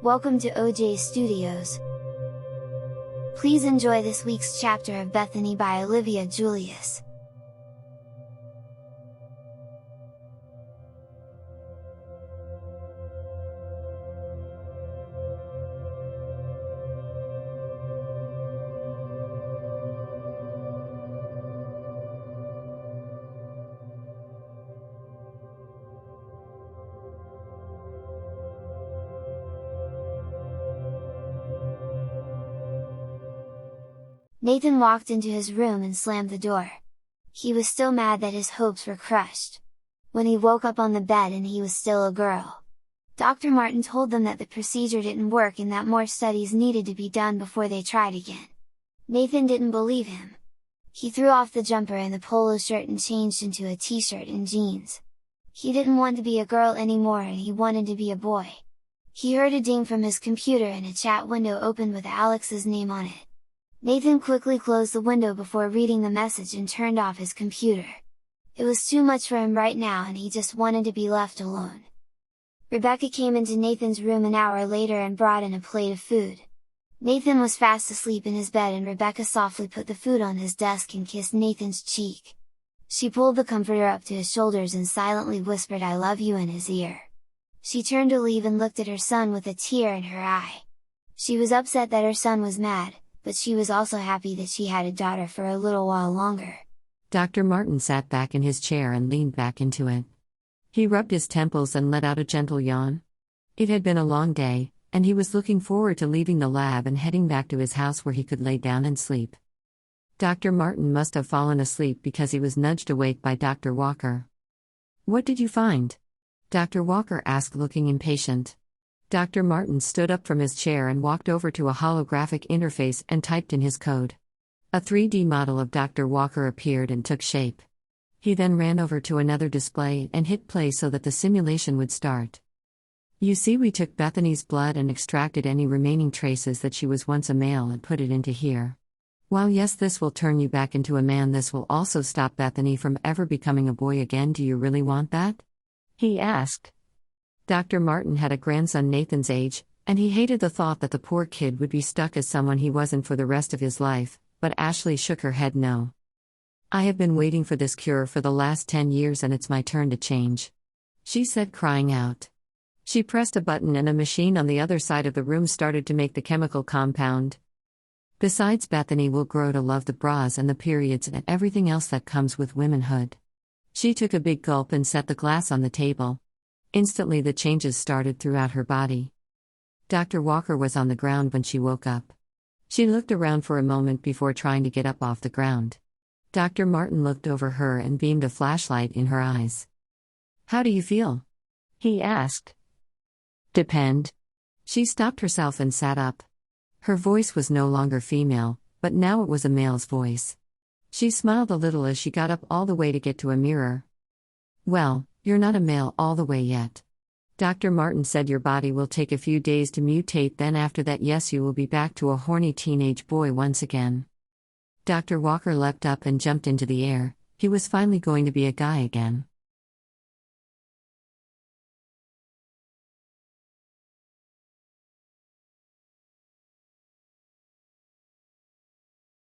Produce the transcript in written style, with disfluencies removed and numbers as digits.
Welcome to OJ Studios. Please enjoy this week's chapter of Bethany by Olivia Julius. Nathan walked into his room and slammed the door. He was still mad that his hopes were crushed. When he woke up on the bed and he was still a girl. Dr. Martin told them that the procedure didn't work and that more studies needed to be done before they tried again. Nathan didn't believe him. He threw off the jumper and the polo shirt and changed into a t-shirt and jeans. He didn't want to be a girl anymore and he wanted to be a boy. He heard a ding from his computer and a chat window opened with Alex's name on it. Nathan quickly closed the window before reading the message and turned off his computer. It was too much for him right now and he just wanted to be left alone. Rebecca came into Nathan's room an hour later and brought in a plate of food. Nathan was fast asleep in his bed and Rebecca softly put the food on his desk and kissed Nathan's cheek. She pulled the comforter up to his shoulders and silently whispered "I love you" in his ear. She turned to leave and looked at her son with a tear in her eye. She was upset that her son was mad, but she was also happy that she had a daughter for a little while longer. Dr. Martin sat back in his chair and leaned back into it. He rubbed his temples and let out a gentle yawn. It had been a long day, and he was looking forward to leaving the lab and heading back to his house where he could lay down and sleep. Dr. Martin must have fallen asleep because he was nudged awake by Dr. Walker. "What did you find?" Dr. Walker asked, looking impatient. Dr. Martin stood up from his chair and walked over to a holographic interface and typed in his code. A 3D model of Dr. Walker appeared and took shape. He then ran over to another display and hit play so that the simulation would start. "You see, we took Bethany's blood and extracted any remaining traces that she was once a male and put it into here. While yes, this will turn you back into a man, this will also stop Bethany from ever becoming a boy again. Do you really want that?" he asked. Dr. Martin had a grandson Nathan's age, and he hated the thought that the poor kid would be stuck as someone he wasn't for the rest of his life, but Ashley shook her head no. "I have been waiting for this cure for the last 10 years and it's my turn to change," she said, crying out. She pressed a button and a machine on the other side of the room started to make the chemical compound. Besides, Bethany will grow to love the bras and the periods and everything else that comes with womanhood. She took a big gulp and set the glass on the table. Instantly the changes started throughout her body. Dr. Walker was on the ground when she woke up. She looked around for a moment before trying to get up off the ground. Dr. Martin looked over her and beamed a flashlight in her eyes. "How do you feel?" he asked. "Depend." She stopped herself and sat up. Her voice was no longer female, but now it was a male's voice. She smiled a little as she got up all the way to get to a mirror. "Well, you're not a male all the way yet. Dr. Martin said your body will take a few days to mutate, then after that, yes, you will be back to a horny teenage boy once again." Dr. Walker leapt up and jumped into the air. He was finally going to be a guy again.